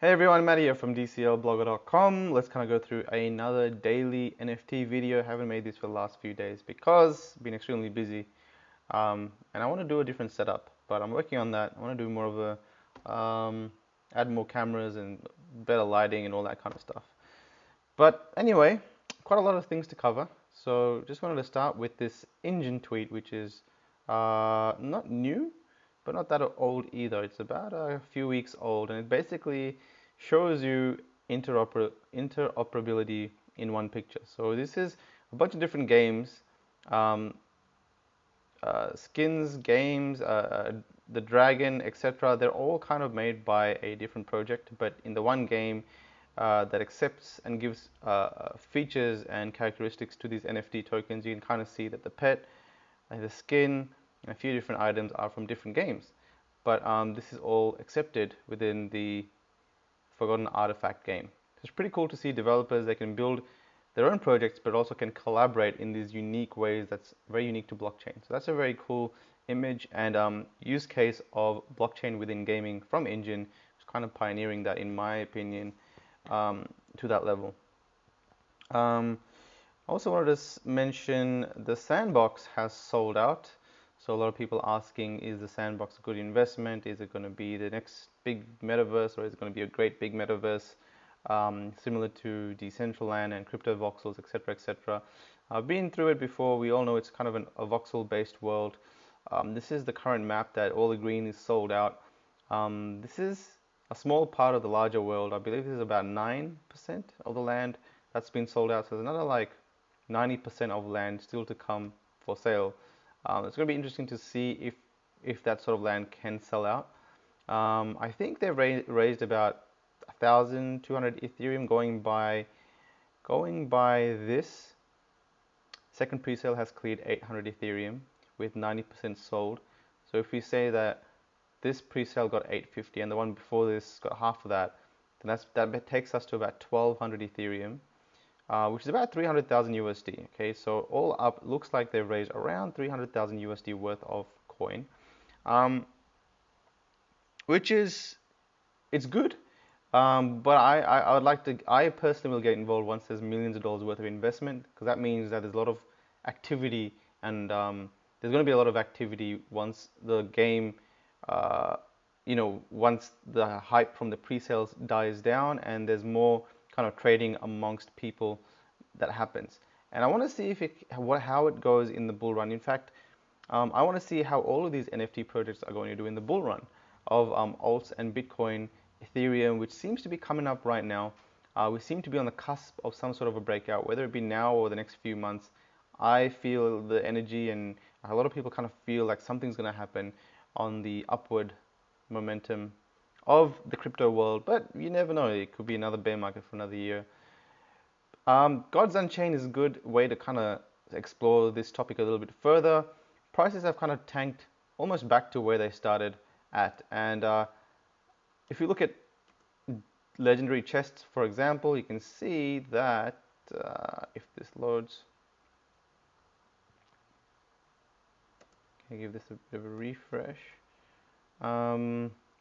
Hey everyone, Matt here from DCLblogger.com. Let's kind of go through another daily NFT video. Haven't made this for the last few days because I've been extremely busy. And I want to do a different setup, but I'm working on that. I want to do more of add more cameras and better lighting and all that kind of stuff. But anyway, quite a lot of things to cover. So just wanted to start with this engine tweet, which is not new, but not that old either. It's about a few weeks old, and it basically shows you interoperability in one picture. So this is a bunch of different games, um, skins, games, the dragon, etc. They're all kind of made by a different project, but in the one game that accepts and gives features and characteristics to these NFT tokens, you can kind of see that the pet, the skin, and a few different items are from different games. But this is all accepted within the Forgotten Artifact game. It's pretty cool to see developers, they can build their own projects, but also can collaborate in these unique ways that's very unique to blockchain. So that's a very cool image and use case of blockchain within gaming from Engine. It's kind of pioneering that, in my opinion, to that level. I also wanted to mention the Sandbox has sold out. So a lot of people asking, is the Sandbox a good investment? Is it going to be the next big metaverse, or is it going to be a great big metaverse similar to Decentraland and crypto voxels, etc., etc. I've been through it before. We all know it's kind of a voxel-based world. This is the current map that all the green is sold out. This is a small part of the larger world. I believe this is about 9% of the land that's been sold out. So there's another like 90% of land still to come for sale. It's going to be interesting to see if that sort of land can sell out. I think they've raised about 1,200 Ethereum going by this. Second pre-sale has cleared 800 Ethereum with 90% sold. So if we say that this pre-sale got 850 and the one before this got half of that, then that takes us to about 1,200 Ethereum, which is about 300,000 USD. Okay, so all up, looks like they've raised around 300,000 USD worth of coin, which is it's good. But I would like to, I personally will get involved once there's millions of dollars worth of investment, because that means that there's a lot of activity, and there's going to be a lot of activity once the game, once the hype from the pre-sales dies down and there's more kind of trading amongst people that happens. And I want to see how it goes in the bull run. In fact, I want to see how all of these NFT projects are going to do in the bull run of alts and Bitcoin, Ethereum, which seems to be coming up right now. We seem to be on the cusp of some sort of a breakout, whether it be now or the next few months. I feel the energy, and a lot of people kind of feel like something's going to happen on the upward momentum of the crypto world, but you never know. It could be another bear market for another year. Gods Unchained is a good way to kind of explore this topic a little bit further. Prices have kind of tanked almost back to where they started at, and if you look at legendary chests, for example, you can see that if this loads, can I give this a bit of a refresh?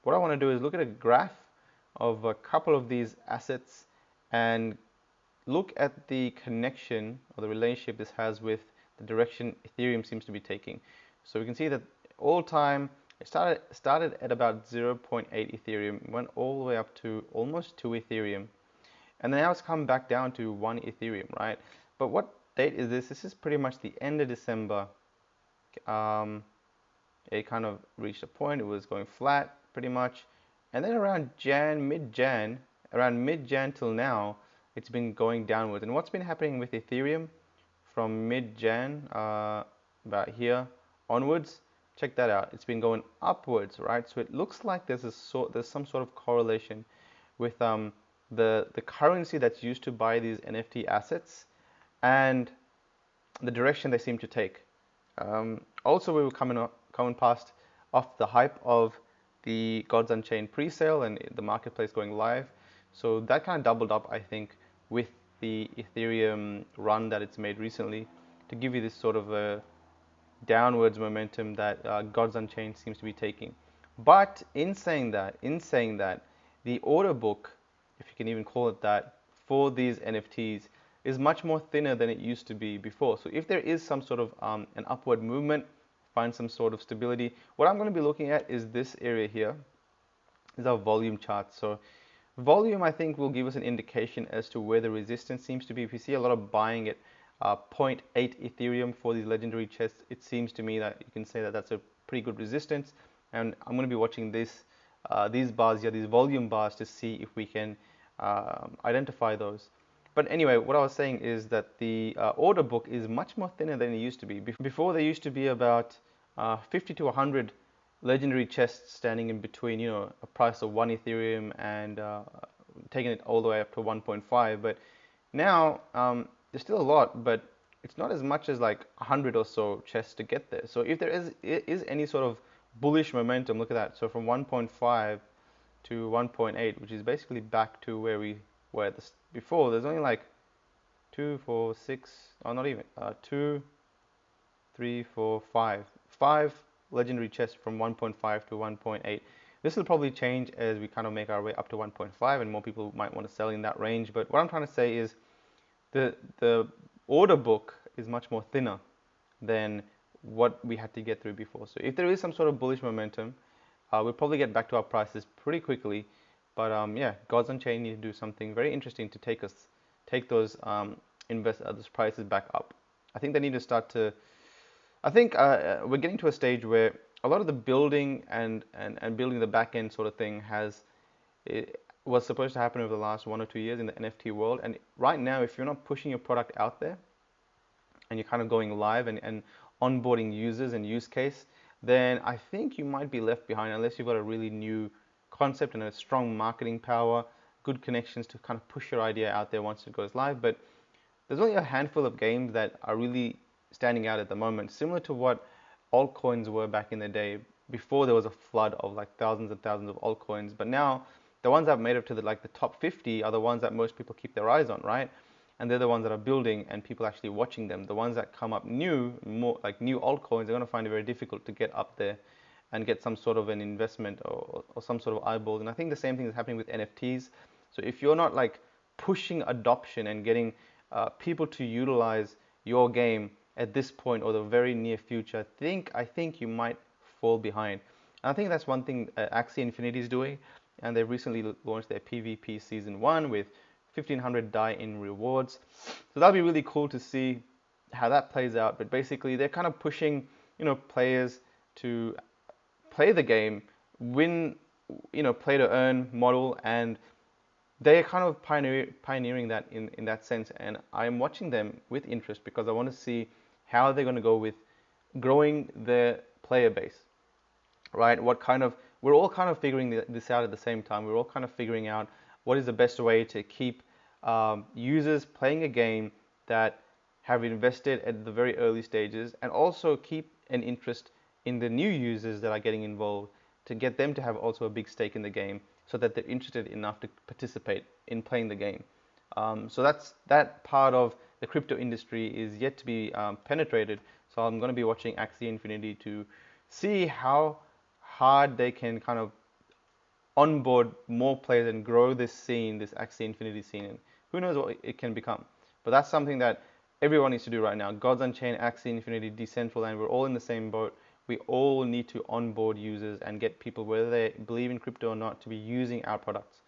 What I want to do is look at a graph of a couple of these assets and look at the connection or the relationship this has with the direction Ethereum seems to be taking. So we can see that all time it started at about 0.8 Ethereum, went all the way up to almost 2 Ethereum, and then now it's come back down to 1 Ethereum, right? But what date is this? This is pretty much the end of December. It kind of reached a point, it was going flat pretty much, and then around around mid-Jan till now, it's been going downwards. And what's been happening with Ethereum from mid-Jan, about here onwards, check that out. It's been going upwards, right? So it looks like there's some sort of correlation with the currency that's used to buy these NFT assets and the direction they seem to take. Also, we were coming past off the hype of the Gods Unchained pre-sale and the marketplace going live. So that kind of doubled up, I think, with the Ethereum run that it's made recently to give you this sort of a downwards momentum that Gods Unchained seems to be taking. But in saying that, the order book, if you can even call it that, for these NFTs is much more thinner than it used to be before. So if there is some sort of an upward movement, find some sort of stability, what I'm going to be looking at is this area here. This is our volume chart. So volume, I think, will give us an indication as to where the resistance seems to be. If you see a lot of buying at zero point 0.8 Ethereum for these legendary chests, it seems to me that you can say that that's a pretty good resistance. And I'm going to be watching these bars here, these volume bars, to see if we can identify those. But anyway, what I was saying is that the order book is much more thinner than it used to be. Before, there used to be about 50 to 100 legendary chests standing in between, you know, a price of 1 Ethereum and taking it all the way up to 1.5. But now there's still a lot, but it's not as much as like 100 or so chests to get there. So if there is any sort of bullish momentum, look at that. So from 1.5 to 1.8, which is basically back to where we were at before. There's only like 2, 4, 6, or not even 2, 3, 4, 5 legendary chests from 1.5 to 1.8. This will probably change as we kind of make our way up to 1.5, and more people might want to sell in that range. But what I'm trying to say is the order book is much more thinner than what we had to get through before. So if there is some sort of bullish momentum, we'll probably get back to our prices pretty quickly. But yeah, Gods on Chain need to do something very interesting to take those those prices back up. I think they need to start to. I think we're getting to a stage where a lot of the building and building the back end sort of thing was supposed to happen over the last 1 or 2 years in the NFT world. And right now, if you're not pushing your product out there and you're kind of going live and onboarding users and use case, then I think you might be left behind unless you've got a really new concept and a strong marketing power, good connections to kind of push your idea out there once it goes live. But there's only a handful of games that are really standing out at the moment, similar to what altcoins were back in the day before there was a flood of like thousands and thousands of altcoins. But now the ones that have made it to the top 50 are the ones that most people keep their eyes on, right? And they're the ones that are building and people actually watching them. The ones that come up more like new altcoins, they're going to find it very difficult to get up there and get some sort of an investment or some sort of eyeballs. And I think the same thing is happening with NFTs. So if you're not like pushing adoption and getting people to utilize your game at this point or the very near future, I think you might fall behind. And I think that's one thing Axie Infinity is doing. And they've recently launched their PvP Season 1 with 1,500 die-in rewards. So that'll be really cool to see how that plays out. But basically, they're kind of pushing, you know, players to play the game, win, you know, play to earn model, and they are kind of pioneering that in that sense. And I'm watching them with interest because I want to see how they're going to go with growing their player base, right? We're all kind of figuring this out at the same time. We're all kind of figuring out what is the best way to keep users playing a game that have invested at the very early stages, and also keep an interest in the new users that are getting involved, to get them to have also a big stake in the game, so that they're interested enough to participate in playing the game. So that part of the crypto industry is yet to be penetrated. So I'm going to be watching Axie Infinity to see how hard they can kind of onboard more players and grow this scene, this Axie Infinity scene. And who knows what it can become. But that's something that everyone needs to do right now. Gods Unchained, Axie Infinity, Decentraland, we're all in the same boat. We all need to onboard users and get people, whether they believe in crypto or not, to be using our products.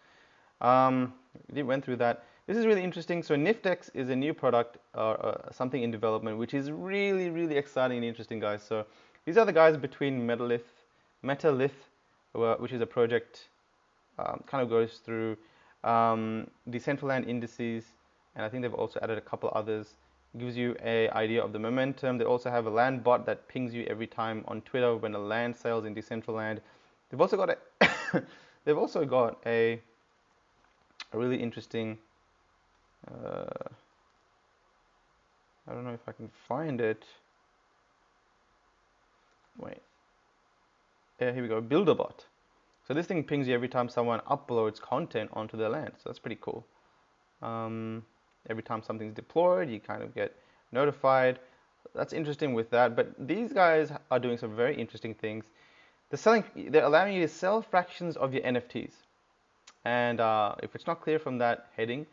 We went through that. This is really interesting. So Niftex is a new product, something in development, which is really, really exciting and interesting, guys. So these are the guys between Metalith, which is a project, kind of goes through Decentraland indices, and I think they've also added a couple others. Gives you an idea of the momentum. They also have a land bot that pings you every time on Twitter when a land sells in Decentraland. They've also got a really interesting. I don't know if I can find it. Wait. Yeah, here we go. Builder bot. So this thing pings you every time someone uploads content onto their land. So that's pretty cool. Every time something's deployed, you kind of get notified. That's interesting with that. But these guys are doing some very interesting things. They're allowing you to sell fractions of your NFTs. And if it's not clear from that heading,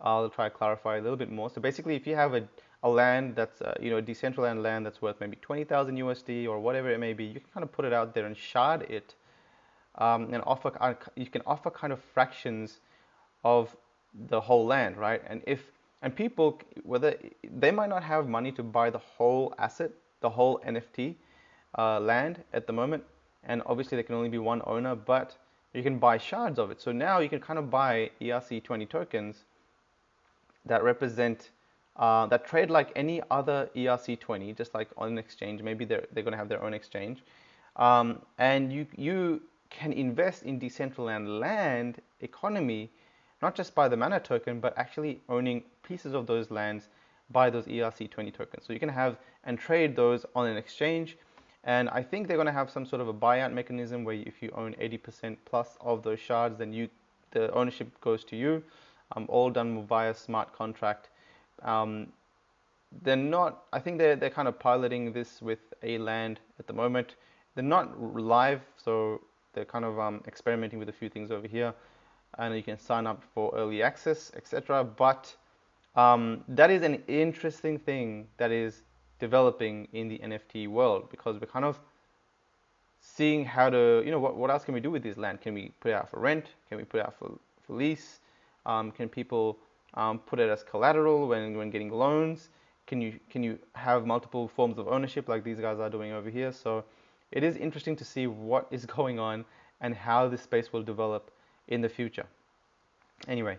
I'll try to clarify a little bit more. So basically, if you have a land that's a decentralized land that's worth maybe 20,000 USD or whatever it may be, you can kind of put it out there and shard it, and offer you can offer kind of fractions of the whole land, right? And people, whether they might not have money to buy the whole asset, the whole NFT land at the moment, and obviously there can only be one owner, but you can buy shards of it. So now you can kind of buy ERC20 tokens that represent that trade like any other ERC20, just like on an exchange. Maybe they're going to have their own exchange, and you can invest in decentralized land economy, not just by the mana token, but actually owning pieces of those lands by those ERC20 tokens. So you can have and trade those on an exchange. And I think they're going to have some sort of a buyout mechanism where if you own 80% plus of those shards, then the ownership goes to you. All done via smart contract. They're not. I think they're kind of piloting this with a land at the moment. They're not live, so they're kind of experimenting with a few things over here, and you can sign up for early access, etc. But that is an interesting thing that is developing in the NFT world, because we're kind of seeing how to, what else can we do with this land? Can we put it out for rent? Can we put it out for lease? Can people put it as collateral when getting loans? Can you have multiple forms of ownership like these guys are doing over here? So it is interesting to see what is going on and how this space will develop in the future. Anyway,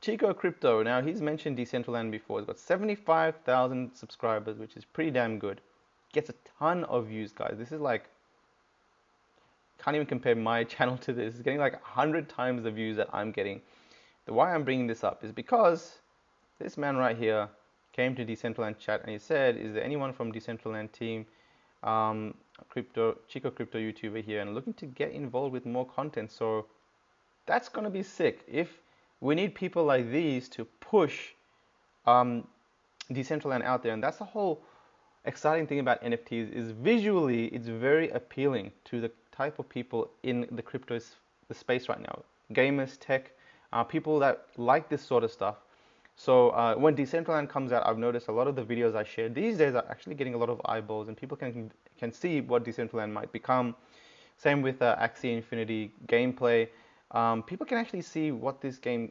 Chico Crypto, now he's mentioned Decentraland before. He's got 75,000 subscribers, which is pretty damn good. Gets a ton of views, guys. This is like, can't even compare my channel to this. It's getting like 100 times the views that I'm getting. The why I'm bringing this up is because this man right here came to Decentraland chat and he said, is there anyone from Decentraland team, Chico Crypto YouTuber here, and looking to get involved with more content? So that's going to be sick. If we need people like these to push Decentraland out there, and that's the whole exciting thing about NFTs, is visually it's very appealing to the type of people in the space right now. Gamers, tech, people that like this sort of stuff. So when Decentraland comes out, I've noticed a lot of the videos I share these days are actually getting a lot of eyeballs, and people can see what Decentraland might become. Same with Axie Infinity gameplay. People can actually see what this game,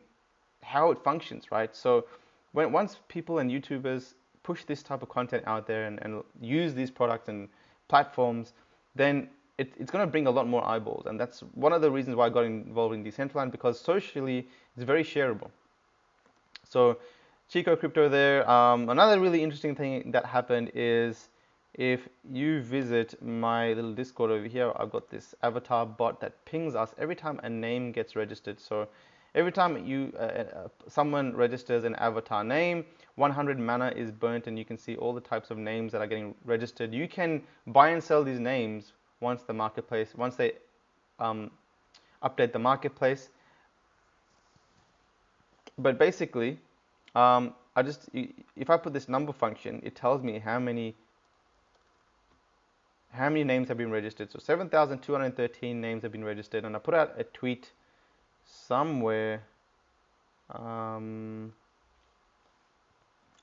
how it functions, right? So once people and YouTubers push this type of content out there and use these products and platforms, then it's going to bring a lot more eyeballs. And that's one of the reasons why I got involved in Decentraland, because socially it's very shareable. So Chico Crypto there. Another really interesting thing that happened is, if you visit my little Discord over here, I've got this avatar bot that pings us every time a name gets registered. So every time someone registers an avatar name, 100 mana is burnt, and you can see all the types of names that are getting registered. You can buy and sell these names once they update the marketplace. But basically, if I put this number function, it tells me how many names have been registered. So 7,213 names have been registered, and I put out a tweet somewhere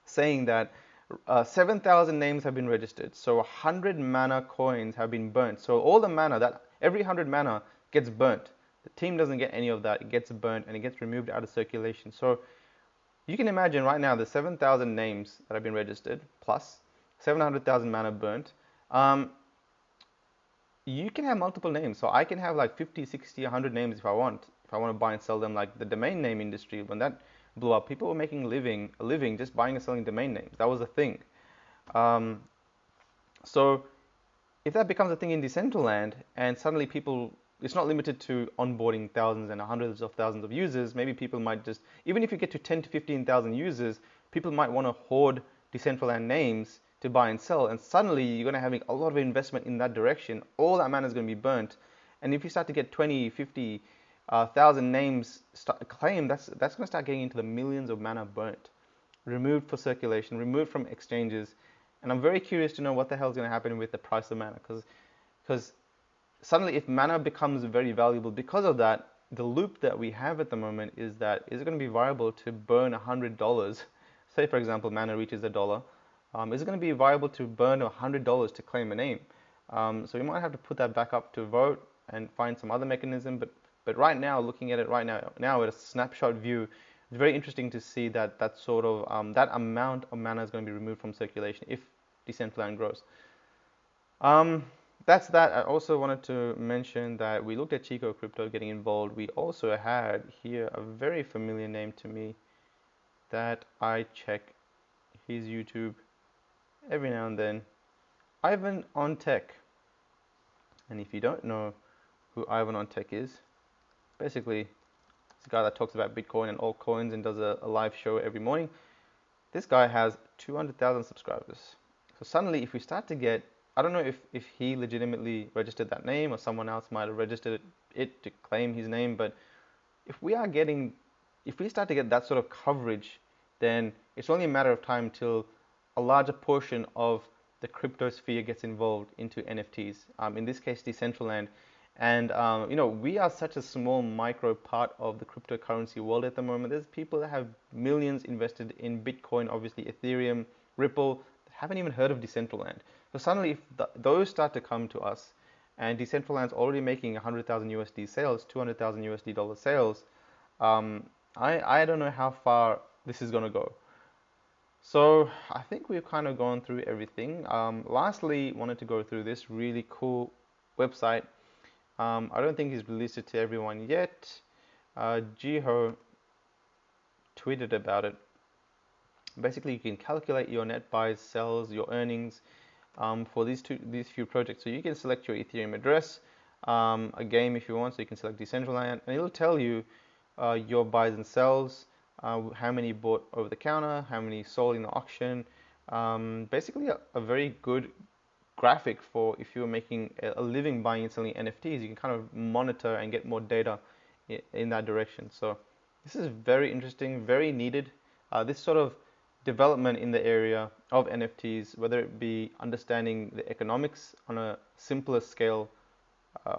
saying that 7,000 names have been registered. So 100 mana coins have been burnt. So all the mana, every 100 mana gets burnt. The team doesn't get any of that. It gets burnt and it gets removed out of circulation. So you can imagine right now the 7,000 names that have been registered plus 700,000 mana burnt. You can have multiple names. So I can have like 50, 60, 100 names if I want. If I want to buy and sell them, like the domain name industry, when that blew up, people were making a living just buying and selling domain names. That was a thing. So if that becomes a thing in Decentraland, and suddenly it's not limited to onboarding thousands and hundreds of thousands of users. Maybe people might just, even if you get to 10 to 15,000 users, people might want to hoard Decentraland names to buy and sell, and suddenly you're going to have a lot of investment in that direction. All that mana is going to be burnt, and if you start to get 20, 50,000 names claimed, that's going to start getting into the millions of mana burnt, removed for circulation, removed from exchanges. And I'm very curious to know what the hell is going to happen with the price of mana, because suddenly if mana becomes very valuable because of that, the loop that we have at the moment is that is it going to be viable to burn $100? Say, for example, mana reaches $1. Is it going to be viable to burn $100 to claim a name? So we might have to put that back up to vote and find some other mechanism. But right now, looking at it right now at a snapshot view, it's very interesting to see that that sort of that amount of mana is going to be removed from circulation if Decentraland grows. That's that. I also wanted to mention that we looked at Chico Crypto getting involved. We also had here a very familiar name to me that I check his YouTube every now and then. Ivan on Tech. And if you don't know who Ivan on Tech is, basically it's a guy that talks about Bitcoin and altcoins and does a live show every morning. This guy has 200,000 subscribers. So suddenly if we start to get, I don't know if he legitimately registered that name or someone else might have registered it to claim his name, but if we start to get that sort of coverage, then it's only a matter of time till a larger portion of the crypto sphere gets involved into NFTs. In this case, Decentraland. And we are such a small micro part of the cryptocurrency world at the moment. There's people that have millions invested in Bitcoin, obviously Ethereum, Ripple, haven't even heard of Decentraland. So suddenly, if those start to come to us, and Decentraland's already making 100,000 USD sales, 200,000 USD dollar sales, I don't know how far this is going to go. So I think we've kind of gone through everything. Lastly, wanted to go through this really cool website. I don't think he's released it to everyone yet. Jiho tweeted about it. Basically, you can calculate your net buys, sells, your earnings for these few projects. So you can select your Ethereum address, a game if you want. So you can select Decentraland, and it'll tell you your buys and sells, how many bought over the counter, how many sold in the auction. Basically, a very good graphic for if you're making a living buying and selling NFTs. You can kind of monitor and get more data in that direction. So this is very interesting, very needed. This sort of development in the area of NFTs, whether it be understanding the economics on a simpler scale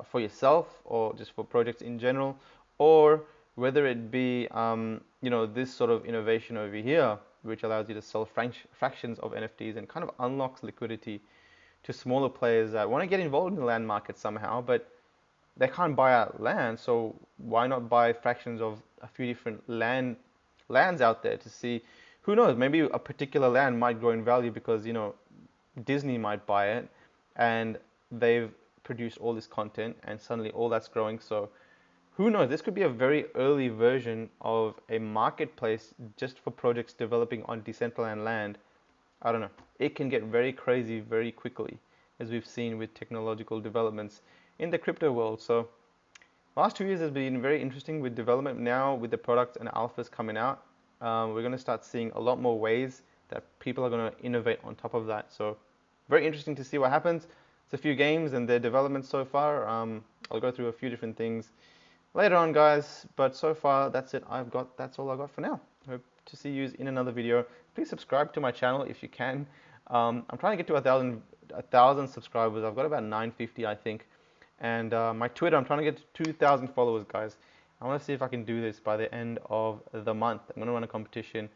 for yourself or just for projects in general, or whether it be this sort of innovation over here, which allows you to sell fractions of NFTs and kind of unlocks liquidity to smaller players that want to get involved in the land market somehow, but they can't buy out land, so why not buy fractions of a few different lands out there to see, who knows, maybe a particular land might grow in value because, Disney might buy it and they've produced all this content and suddenly all that's growing. So who knows, this could be a very early version of a marketplace just for projects developing on Decentraland land. I don't know. It can get very crazy very quickly, as we've seen with technological developments in the crypto world. So last 2 years has been very interesting with development. Now with the products and alphas coming out, we're going to start seeing a lot more ways that people are going to innovate on top of that. So very interesting to see what happens. It's a few games and their development so far. I'll go through a few different things later on, guys, but so far that's it. That's all I got for now. Hope to see you in another video. Please subscribe to my channel if you can. I'm trying to get to 1,000 subscribers. I've got about 950, I think. And my Twitter, I'm trying to get to 2,000 followers, guys. I want to see if I can do this by the end of the month. I'm going to run a competition,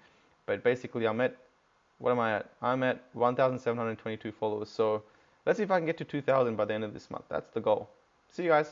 but basically what am I at? I'm at 1,722 followers. So let's see if I can get to 2,000 by the end of this month. That's the goal. See you guys.